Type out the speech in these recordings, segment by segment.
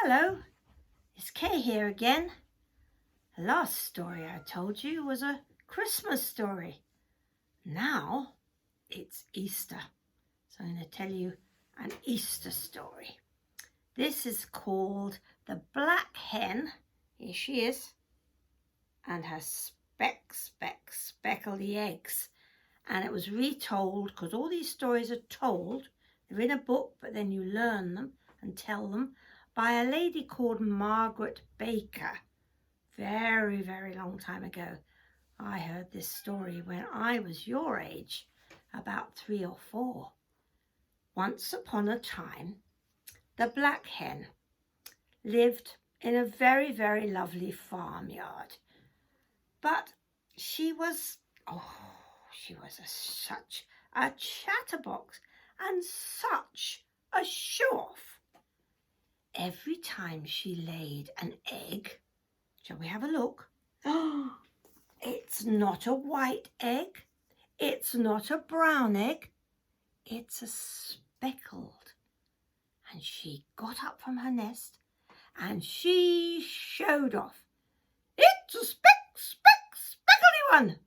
Hello, it's Kay here again. The last story I told you was a Christmas story. Now it's Easter, so I'm going to tell you an Easter story. This is called The Black Hen. Here she is, and her speckled eggs. And it was retold, because all these stories are told. They're in a book, but then you learn them and tell them by a lady called Margaret Baker. Very, very long time ago. I heard this story when I was your age, about 3 or 4. Once upon a time, the Black Hen lived in a very, very lovely farmyard. But she was such a chatterbox and such a show-off. Every time she laid an egg, shall we have a look? Oh, it's not a white egg. It's not a brown egg. It's a speckled. And she got up from her nest and she showed off. It's a speckledy one.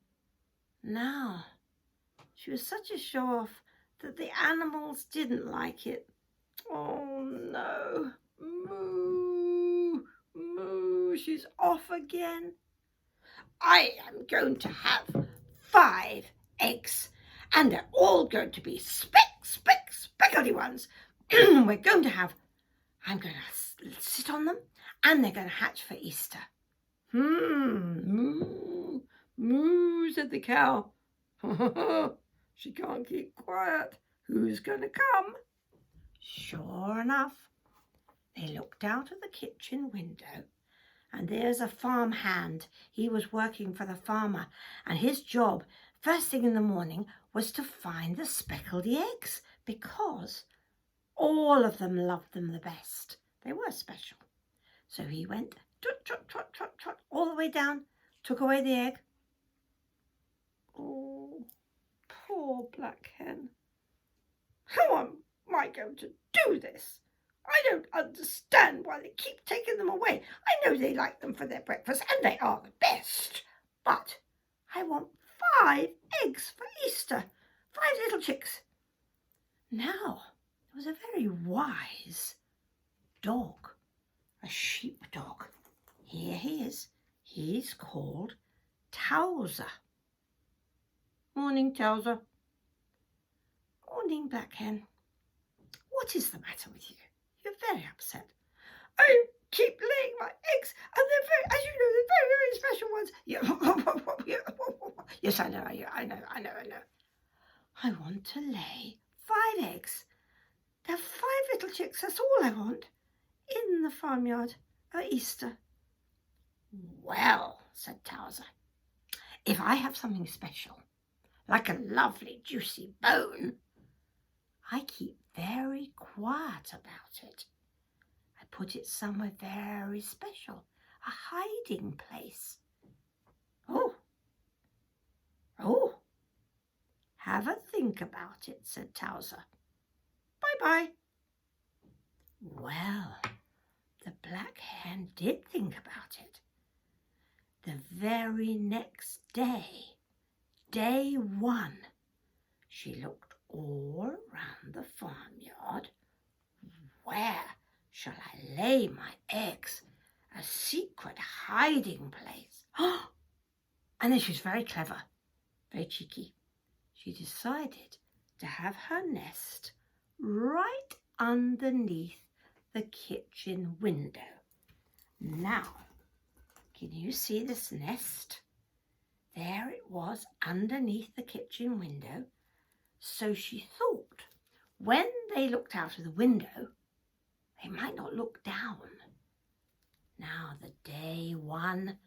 Now, she was such a show-off that the animals didn't like it. Oh no, moo, moo, she's off again. I am going to have 5 eggs, and they're all going to be speckledy ones. I'm going to sit on them, and they're going to hatch for Easter. Moo, moo, said the cow. She can't keep quiet. Who's going to come? Sure enough, they looked out of the kitchen window, and there's a farm hand. He was working for the farmer, and his job, first thing in the morning, was to find the speckled eggs, because all of them loved them the best. They were special. So he went trot, trot, trot, trot, trot, all the way down, took away the egg. Oh, poor Black Hen. How am I going to do this? I don't understand why they keep taking them away. I know they like them for their breakfast, and they are the best. But I want 5 eggs for Easter. 5 little chicks. Now, there was a very wise dog, a sheepdog. Here he is. He's called Towser. Morning, Towser. Morning, Black Hen. What is the matter with you? You're very upset. I keep laying my eggs, and they're very, as you know, they're very, very special ones. Yes, I know. I want to lay 5 eggs. They're 5 little chicks, that's all I want, in the farmyard at Easter. Well, said Towser, if I have something special, like a lovely juicy bone, I keep very quiet about it. I put it somewhere very special, a hiding place. Oh, have a think about it, said Towser. Bye-bye. Well, the Black Hen did think about it. The very next day, day 1, she looked all around the farmyard. Where shall I lay my eggs? A secret hiding place. And then she was very clever, very cheeky. She decided to have her nest right underneath the kitchen window. Now, can you see this nest? There it was underneath the kitchen window. So she thought, when they looked out of the window, they might not look down. Now, the day 1,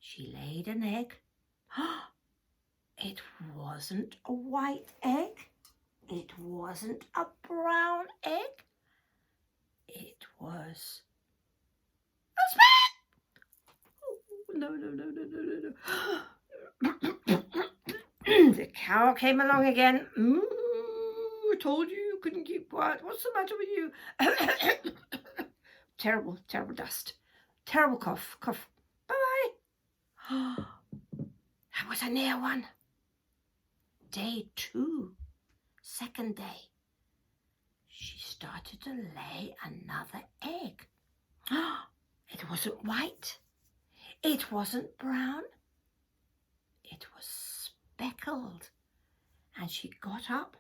she laid an egg. It wasn't a white egg. It wasn't a brown egg. It was a No. The cow came along again. I told you you couldn't keep quiet. What's the matter with you? terrible, terrible dust. Terrible cough, cough. Bye-bye. That was a near one. Day 2, second day. She started to lay another egg. It wasn't white. It wasn't brown. It was speckled. And she got up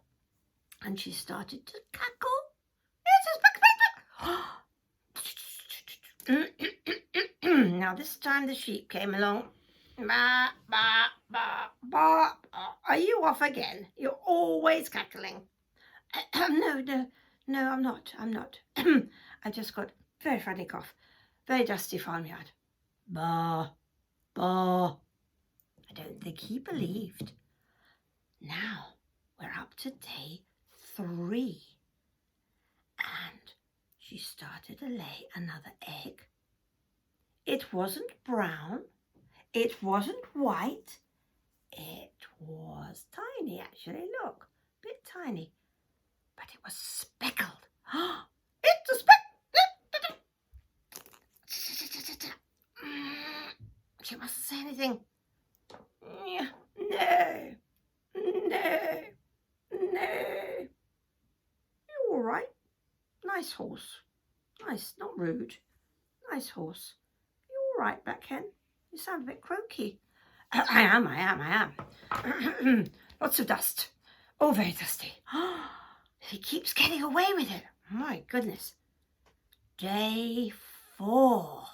and she started to cackle. Now this time the sheep came along. Ba, ba, ba, ba. Are you off again? You're always cackling. No, I'm not. I just got very funny cough. Very dusty farmyard. Ba, ba. I don't think he believed. Now we're up to day 3. And she started to lay another egg. It wasn't brown. It wasn't white. It was tiny, actually. Look, a bit tiny. But it was speckled. It's a speck. She mustn't say anything. No. You're all right. Nice horse. Nice, not rude. Nice horse. You're all right, Black Hen. You sound a bit croaky. I am. Lots of dust. Oh, very dusty. He keeps getting away with it. My goodness. Day 4.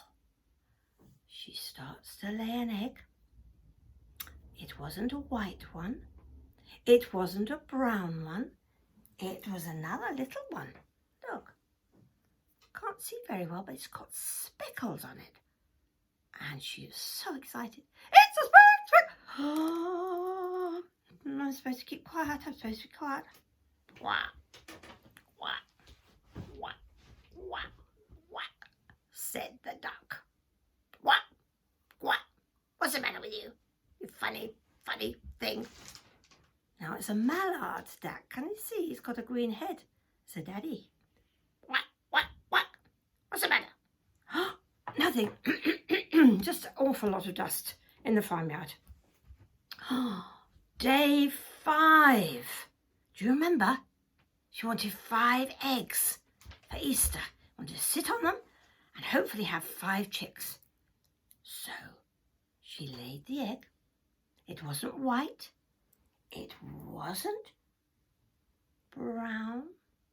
She starts to lay an egg. It wasn't a white one. It wasn't a brown one. It was another little one. Look. Can't see very well, but it's got speckles on it. And she is so excited. It's a speck! Oh, I'm supposed to keep quiet. I'm supposed to be quiet. Quack, quack, quack, quack, quack, said the duck. Quack, quack. What's the matter with you? You funny thing. Now it's a mallard duck. Can you see? He's got a green head. It's a daddy. Quack, quack, quack. What's the matter? Nothing. Just an awful lot of dust in the farmyard. Day 5. Do you remember? She wanted 5 eggs for Easter. Wanted to sit on them and hopefully have 5 chicks. So she laid the egg. It wasn't white. It wasn't brown.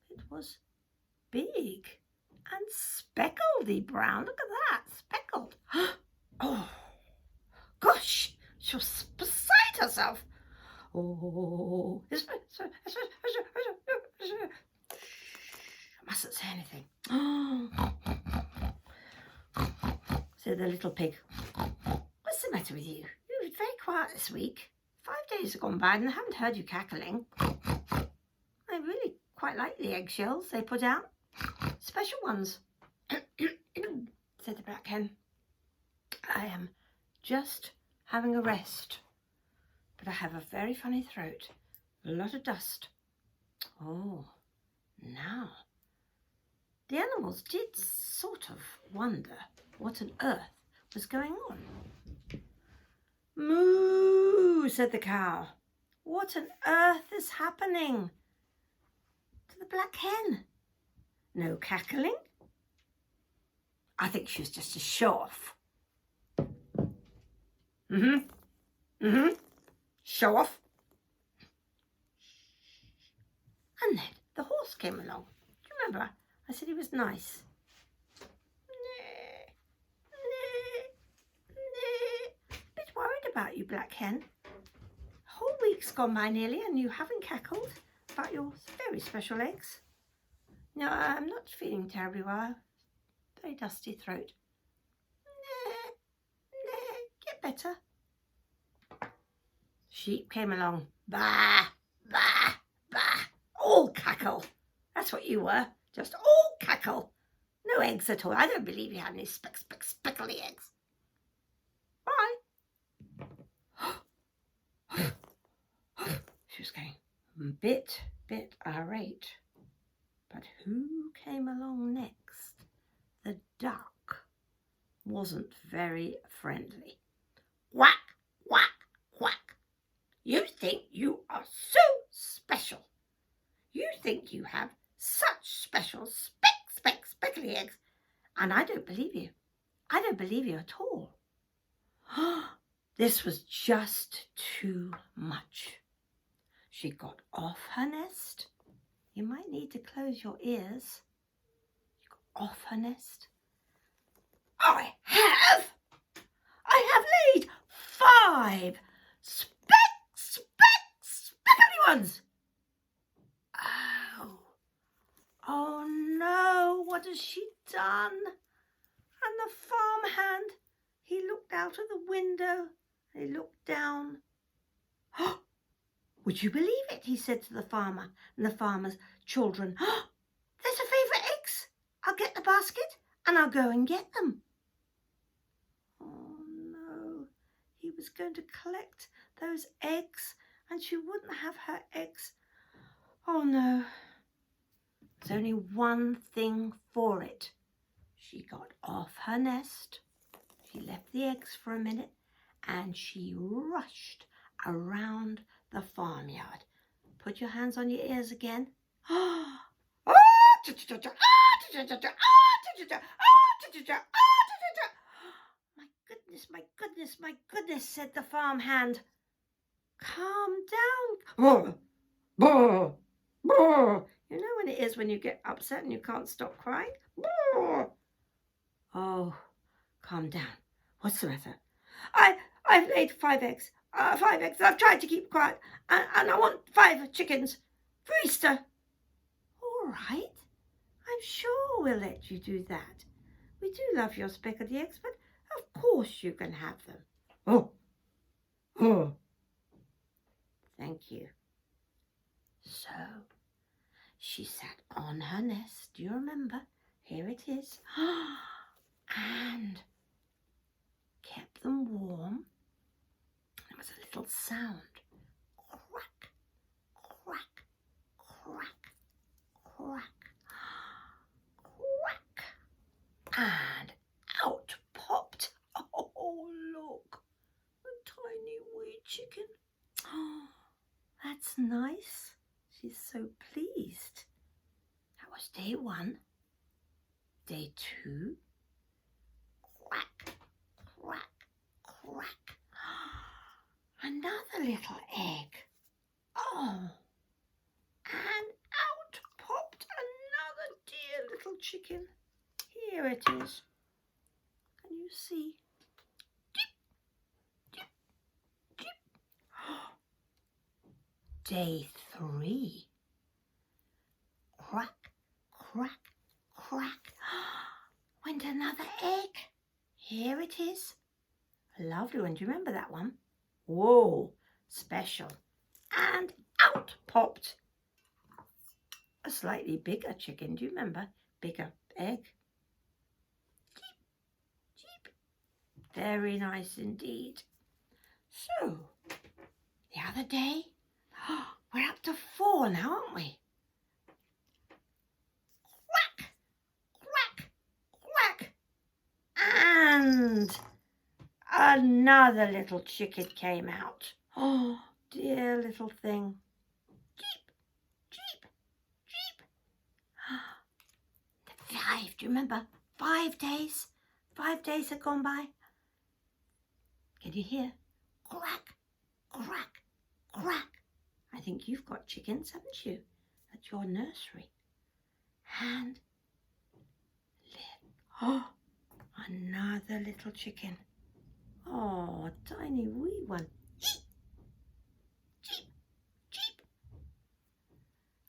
It was big and speckledy brown. Look at that, speckled. Oh, gosh, she was beside herself. Oh, I mustn't say anything. Said the little pig. What's the matter with you? You were very quiet this week. 5 days have gone by and I haven't heard you cackling. I really quite like the eggshells they put out. Special ones. Said the Black Hen. I am just having a rest. But I have a very funny throat. A lot of dust. Oh, now. The animals did sort of wonder what on earth was going on. Moo, said the cow. What on earth is happening to the Black Hen? No cackling? I think she was just a show-off. Show off. And then the horse came along. Do you remember? I said he was nice. Bit worried about you, Black Hen. A whole week's gone by nearly and you haven't cackled about your very special eggs. No, I'm not feeling terribly well. Very dusty throat. Get better. Sheep came along. Bah, bah, bah. All cackle. That's what you were. Just all cackle. No eggs at all. I don't believe you had any speckly eggs. Bye. She was going bit irate. But who came along next? The duck wasn't very friendly. Quack, quack, quack. You think you are so special. You think you have such special speckly eggs. And I don't believe you. I don't believe you at all. This was just too much. She got off her nest. You might need to close your ears. She got off her nest. I have laid 5 speckly ones. Oh no, what has she done? And the farmhand, he looked out of the window, he looked down. Would you believe it? He said to the farmer and the farmer's children. There's a favourite eggs. I'll get the basket and I'll go and get them. Oh no, he was going to collect those eggs and she wouldn't have her eggs. Oh no, there's only one thing for it. She got off her nest, she left the eggs for a minute and she rushed around the farmyard. Put your hands on your ears again. My goodness, said the farmhand. Calm down. You know when it is when you get upset and you can't stop crying? Oh, calm down. What's the matter? I've laid 5 eggs. 5 eggs. I've tried to keep quiet. And I want 5 chickens for Easter. All right. I'm sure we'll let you do that. We do love your speckled eggs, but of course you can have them. Oh. Thank you. So she sat on her nest. Do you remember? Here it is. And kept them warm. There was a little sound. Crack, crack, crack, crack, crack. And out popped, oh look, a tiny wee chicken. Oh, that's nice. She's so pleased. That was day 1. Day 2. Quack, quack, quack. Another little egg. Oh, and out popped another dear little chicken. Here it is. Can you see? Dip, dip, dip. Day 3. Crack, crack, crack. Went another egg. Here it is. A lovely one. Do you remember that one? Whoa, special. And out popped a slightly bigger chicken. Do you remember? Bigger egg. Cheep, cheep. Very nice indeed. So, the other day, we're up to 4 now, aren't we? Quack, quack, quack. And another little chicken came out. Oh, dear little thing. Cheep, cheep, cheep. 5, do you remember? 5 days. 5 days had gone by. Can you hear? Quack, quack, quack. I think you've got chickens, haven't you? At your nursery. And another little chicken. Oh, a tiny wee one. Cheep, cheep, cheep.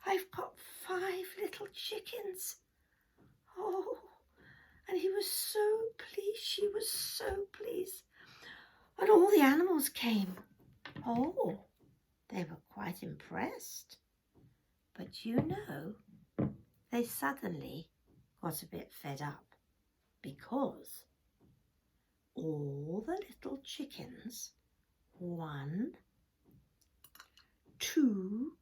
I've got 5 little chickens. Oh, and he was so pleased. She was so pleased. And all the animals came. Oh, they were quite impressed. But you know, they suddenly got a bit fed up because all the little chickens, 1, 2,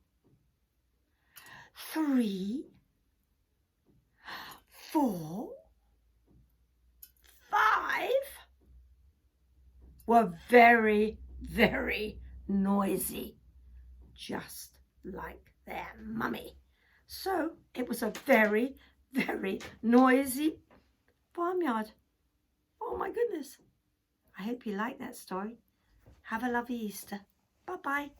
3, 4, were very, very noisy, just like their mummy. So it was a very, very noisy farmyard. Oh my goodness. I hope you like that story. Have a lovely Easter. Bye-bye.